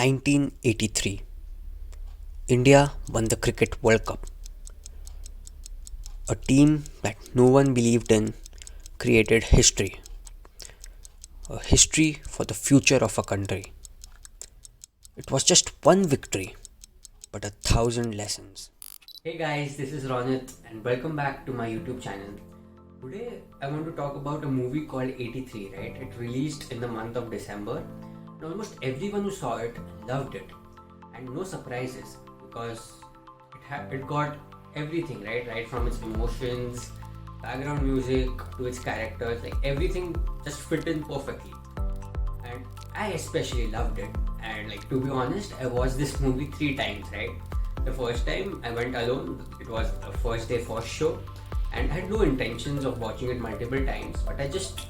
1983, India won the Cricket World Cup. A team that no one believed in created history, a history for the future of a country. It was just one victory, but 1,000 lessons. Hey guys, this is Ronit, and welcome back to my YouTube channel. Today, I want to talk about a movie called 83, right? It released in the month of December, and almost everyone who saw it loved it. And no surprises, because it got everything, right? Right from its emotions, background music, to its characters, like everything just fit in perfectly. And I especially loved it. And like, to be honest, I watched this movie 3 times, right? The first time I went alone, it was a first day first show, and I had no intentions of watching it multiple times, but I just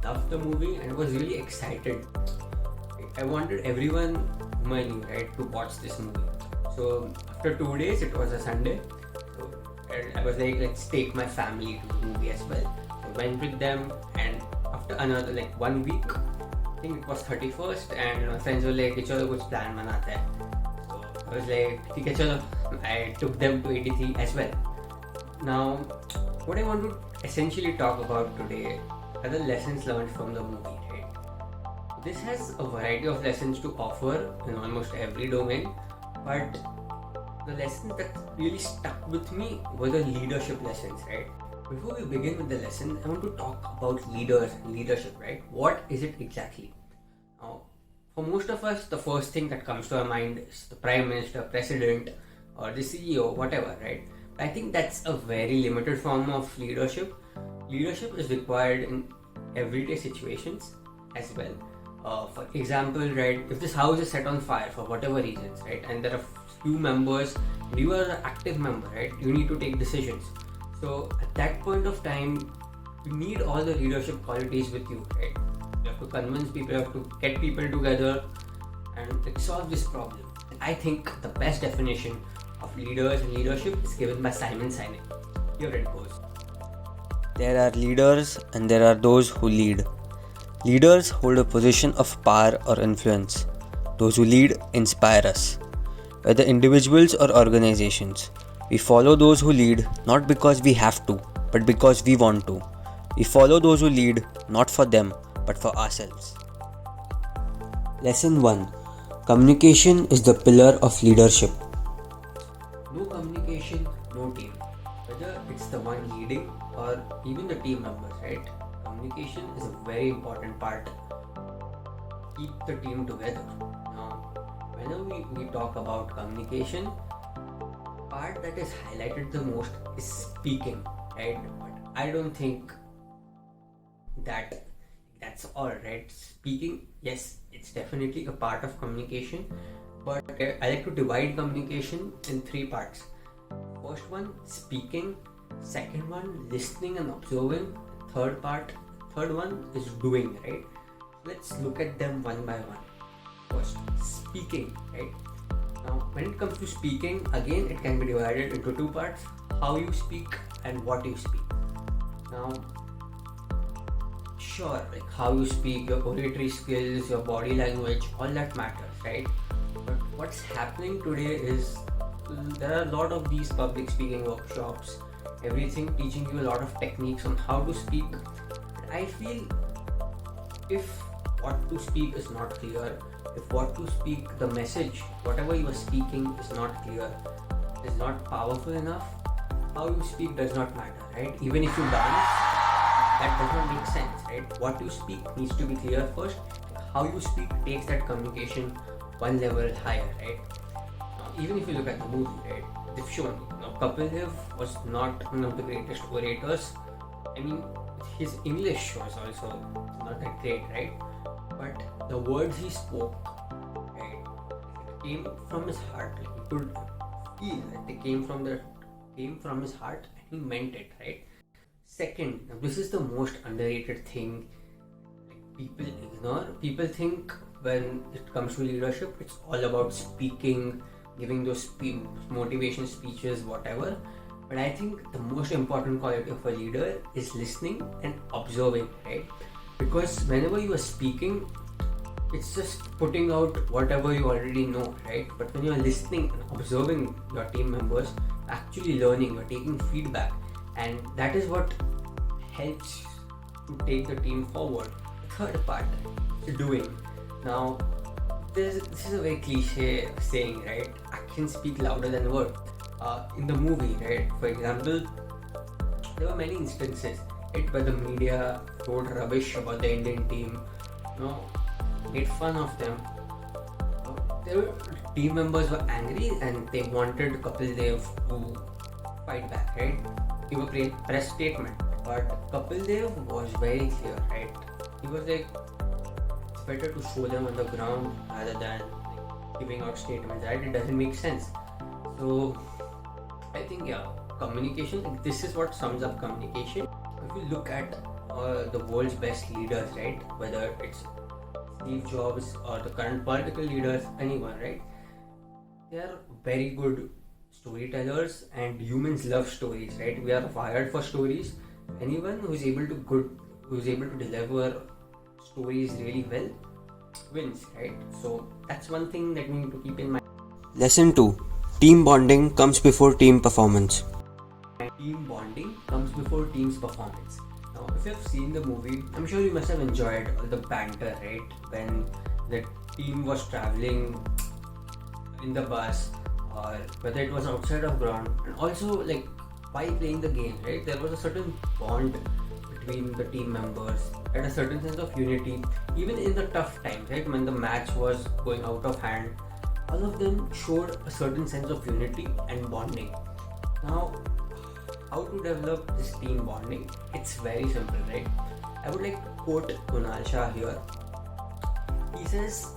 loved the movie and was really excited. I wanted everyone whom I knew, right, to watch this movie. So after 2 days, it was a Sunday, so I was like, let's take my family to the movie as well. I went with them, and after another like 1 week, I think it was 31st, and my friends were like, चलो कुछ plan बनाते हैं. So I was like, ठीक है चलो. I took them to 83 as well. Now, what I want to essentially talk about today are the lessons learned from the movie, right? This has a variety of lessons to offer in almost every domain, but the lessons that really stuck with me were the leadership lessons, right? Before we begin with the lesson, I want to talk about leaders and leadership, right? What is it exactly? Now, for most of us, the first thing that comes to our mind is the Prime Minister, President, or the CEO, whatever, right? I think that's a very limited form of leadership. Leadership is required in everyday situations as well. For example, right, if this house is set on fire for whatever reasons, right, and there are few members, and you are an active member, right, you need to take decisions. So at that point of time, you need all the leadership qualities with you, right? You have to convince people, you have to get people together and like, solve this problem. And I think the best definition of leaders and leadership is given by Simon Sinek. Here it goes. There are leaders and there are those who lead. Leaders hold a position of power or influence. Those who lead inspire us. Whether individuals or organizations, we follow those who lead not because we have to, but because we want to. We follow those who lead not for them, but for ourselves. Lesson 1. Communication is the pillar of leadership. No communication, no team. Whether it's the one leading or even the team members, right? Communication is a very important part to keep the team together. Now, whenever we talk about communication, part that is highlighted the most is speaking, right? But I don't think that's all, right? Speaking, yes, it's definitely a part of communication, but I like to divide communication in 3 parts. First one, speaking. Second one, listening and observing. Third one is doing, right? Let's look at them one by one. First, speaking, right? Now, when it comes to speaking, again, it can be divided into 2 parts: how you speak and what you speak. Now, sure, like how you speak, your oratory skills, your body language, all that matters, right? But what's happening today is there are a lot of these public speaking workshops, everything teaching you a lot of techniques on how to speak. But I feel if what to speak is not clear, if what to speak, the message, whatever you are speaking is not clear, is not powerful enough, how you speak does not matter, right? Even if you dance, that does not make sense, right? What you speak needs to be clear first. How you speak takes that communication one level higher, right? Now, even if you look at the movie, right, they've shown, Kapil Dev was not one of the greatest orators. I mean, his English was also not that great, right? But the words he spoke, right, came from his heart. Like, you could feel that they came from his heart, and he meant it, right? Second, now this is the most underrated thing people ignore. People think when it comes to leadership, it's all about speaking, giving those motivation speeches, whatever. But I think the most important quality of a leader is listening and observing, right? Because whenever you are speaking, it's just putting out whatever you already know, right? But when you're listening and observing your team members, actually learning, you're taking feedback, and that is what helps to take the team forward. The third part, doing. Now, this is a very cliche saying, right? Actions speak louder than words. In the movie, right? For example, there were many instances, right, where the media wrote rubbish about the Indian team, you know, made fun of them. Their team members were angry and they wanted Kapil Dev to fight back, right? Give a press statement. But Kapil Dev was very clear, right? He was like, it's better to show them on the ground rather than giving out statements, right? It doesn't make sense. So I think, yeah, communication, this is what sums up communication. If you look at the world's best leaders, right, whether it's Steve Jobs or the current political leaders, anyone, right, they are very good storytellers, and humans love stories, right? We are wired for stories. Anyone who is able to deliver stories really well wins, right? So that's one thing that we need to keep in mind. Lesson 2. Team bonding comes before team performance. Team bonding comes before team's performance. Now, if you've seen the movie, I'm sure you must have enjoyed all the banter, right? When the team was traveling in the bus, or whether it was outside of ground, and also like while playing the game, right? There was a certain bond between the team members and a certain sense of unity, even in the tough times, right? When the match was going out of hand, all of them showed a certain sense of unity and bonding. Now, how to develop this team bonding? It's very simple, right? I would like to quote Kunal Shah here. He says,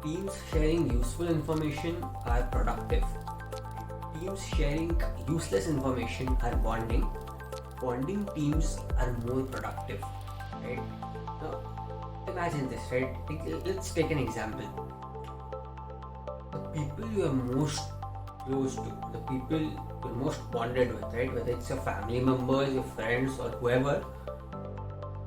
teams sharing useful information are productive. Teams sharing useless information are bonding. Bonding teams are more productive, right? Now, imagine this, right? Let's take an example. The people you are most close to, the people you're most bonded with, right? Whether it's your family members, your friends, or whoever,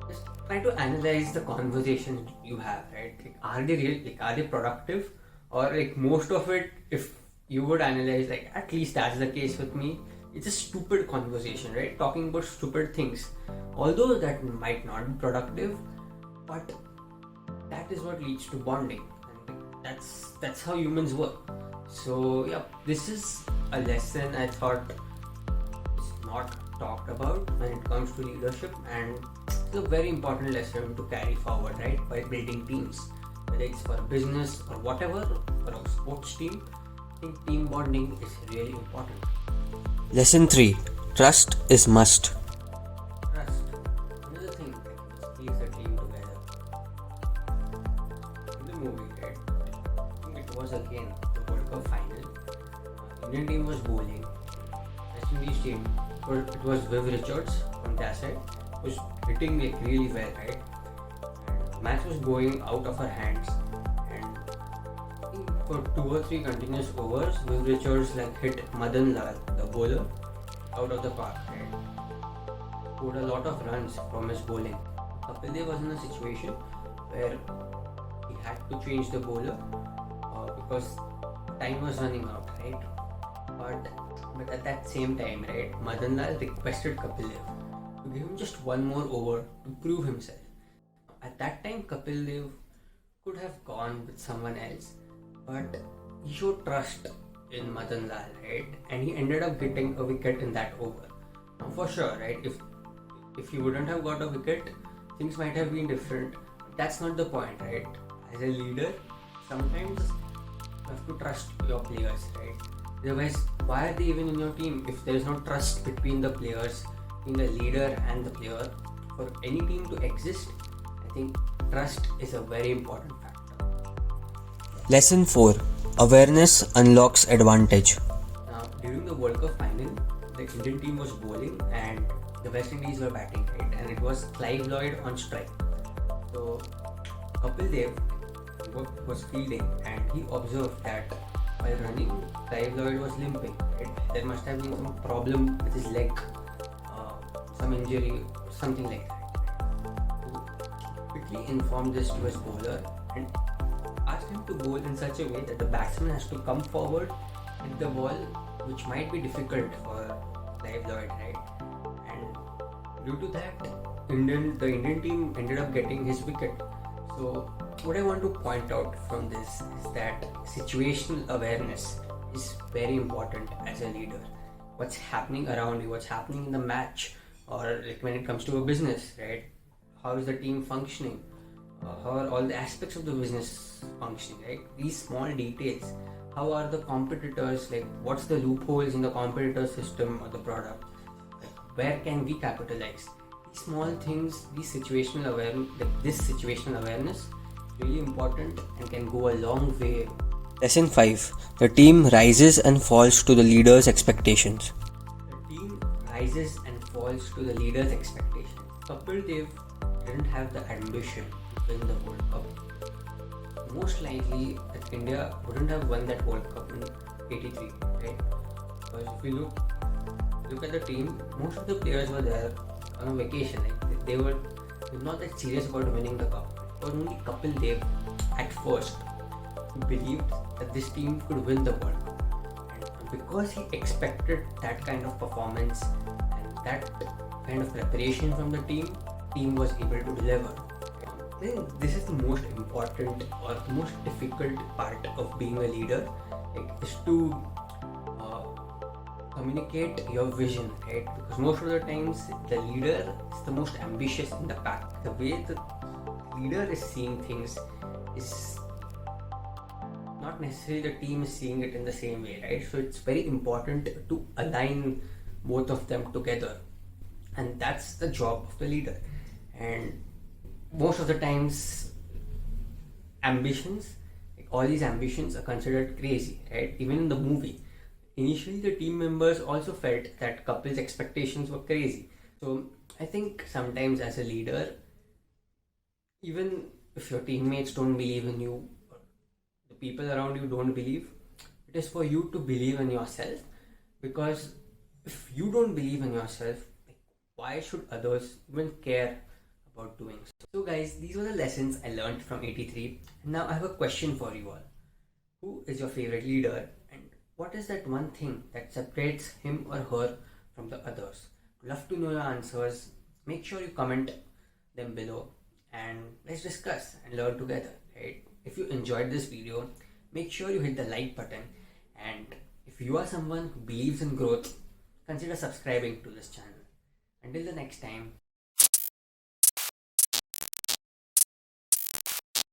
just try to analyze the conversations you have, right? Like, are they real? Like, are they productive? Or like most of it, if you would analyze, like at least that's the case with me, it's a stupid conversation, right? Talking about stupid things. Although that might not be productive, but that is what leads to bonding. And that's how humans work. So yeah, this is a lesson I thought is not talked about when it comes to leadership, and it's a very important lesson to carry forward, right? By building teams, whether it's for business or whatever, for a sports team, I think team bonding is really important. Lesson 3. Trust is must. Trust, another thing that keeps the team together. In the movie, right? I think it was again the World Cup final. Indian team was bowling. West Indies team, it was Viv Richards from their side, was hitting like really well, right? And the match was going out of her hands. And I think for 2 or 3 continuous overs, Viv Richards like hit Madan Lal, the bowler, out of the park, right? Scored a lot of runs from his bowling. Kapil Dev was in a situation where he had to change the bowler because time was running out, right? But at that same time, right, Madan Lal requested Kapil Dev to give him just one more over to prove himself. At that time, Kapil Dev could have gone with someone else, but he showed trust in Madan Lal, right? And he ended up getting a wicket in that over. Now, for sure, right, if he wouldn't have got a wicket, things might have been different. But that's not the point, right? As a leader, sometimes you have to trust your players, right? Otherwise, why are they even in your team if there is no trust between the players, between the leader and the player? For any team to exist, I think trust is a very important factor. Lesson 4. Awareness unlocks advantage. Now, during the World Cup final, the Indian team was bowling and the West Indies were batting, right? And it was Clive Lloyd on strike. So, Kapil Dev was fielding and he observed that while running, Clive Lloyd was limping, right? There must have been some problem with his leg, some injury, something like that. So, quickly informed this to his bowler, and ask him to bowl in such a way that the batsman has to come forward hit the ball, which might be difficult for Clive Lloyd, right? And due to that, the Indian team ended up getting his wicket. So what I want to point out from this is that situational awareness is very important as a leader. What's happening around you, what's happening in the match, or like when it comes to a business, right? How is the team functioning? How are all the aspects of the business functioning, right? These small details. How are the competitors, like what's the loopholes in the competitor system or the product? Like, where can we capitalize? These small things, this situational awareness is really important and can go a long way. Lesson 5. The team rises and falls to the leader's expectations. The team rises and falls to the leader's expectations. Kapil Dev didn't have the ambition to win the World Cup. Most likely, that India wouldn't have won that World Cup in '83, right? Because if you look at the team, most of the players were there on a vacation. Like they were not that serious about winning the cup. It was only Kapil Dev at first who believed that this team could win the World Cup, and because he expected that kind of performance and that kind of preparation from the team was able to deliver. I think this is the most important or the most difficult part of being a leader, like, is to communicate your vision, right? Because most of the times the leader is the most ambitious in the pack. The way the leader is seeing things is not necessarily the team is seeing it in the same way, right? So it's very important to align both of them together, and that's the job of the leader. And most of the times all these ambitions are considered crazy, right? Even in the movie, initially the team members also felt that Kapil's expectations were crazy. So I think sometimes as a leader, even if your teammates don't believe in you, or the people around you don't believe, it is for you to believe in yourself. Because if you don't believe in yourself, like, why should others even care about doing so? So guys, these were the lessons I learned from '83, and now I have a question for you all. Who is your favorite leader, and what is that one thing that separates him or her from the others? Love to know your answers. Make sure you comment them below and let's discuss and learn together, right? If you enjoyed this video, make sure you hit the like button, and if you are someone who believes in growth, consider subscribing to this channel. Until the next time,